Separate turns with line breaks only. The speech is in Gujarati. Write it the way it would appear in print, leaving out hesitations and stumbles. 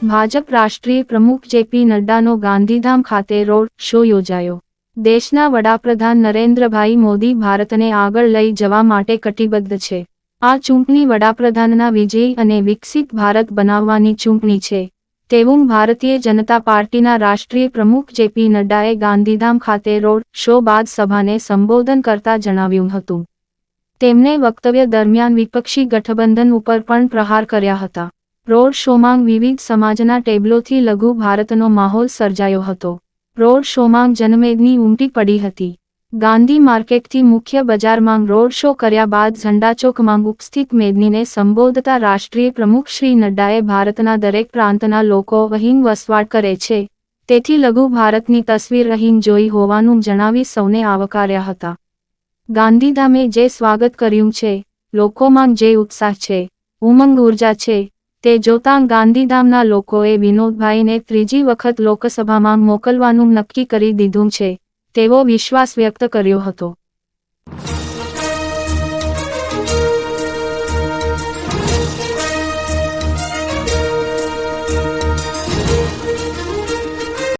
ભાજપ રાષ્ટ્રીય પ્રમુખ જેપી નડ્ડાનો ગાંધીધામ ખાતે રોડ શો યોજાયો। દેશના વડાપ્રધાન નરેન્દ્રભાઈ મોદી ભારતને આગળ લઈ જવા માટે કટિબદ્ધ છે। આ ચૂંટણી વડાપ્રધાનના વિજયી અને વિકસિત ભારત બનાવવાની ચૂંટણી છે તેવું ભારતીય જનતા પાર્ટીના રાષ્ટ્રીય પ્રમુખ જેપી નડ્ડાએ ગાંધીધામ ખાતે રોડ શો બાદ સભાને સંબોધન કરતા જણાવ્યું હતું। તેમણે વક્તવ્ય દરમિયાન વિપક્ષી ગઠબંધન ઉપર પણ પ્રહાર કર્યા હતા। રોડ શોમાં વિવિધ સમાજના ટેબલોથી લઘુ ભારતનો માહોલ સર્જાયો હતો। રોડ શોમાં જનમેદની ઉમટી પડી હતી। ગાંધી માર્કેટથી મુખ્ય બજારમાં રોડ શો કર્યા બાદ ઝંડાચોકમાં ઉપસ્થિત મેદનીને સંબોધતા રાષ્ટ્રીય પ્રમુખ શ્રી નડ્ડાએ ભારતના દરેક પ્રાંતના લોકો અહીં વસવાટ કરે છે તેથી લઘુ ભારતની તસવીર અહીં જોઈ હોવાનું જણાવી સૌને આવકાર્યા હતા। ગાંધીધામે જે સ્વાગત કર્યું છે, લોકોમાં જે ઉત્સાહ છે, ઉમંગ ઉર્જા છે, તે જોતાં ગાંધીધામના લોકોએ વિનોદભાઈને ત્રીજી વખત લોકસભામાં મોકલવાનું નક્કી કરી દીધું છે તેવો વિશ્વાસ વ્યક્ત કર્યો હતો।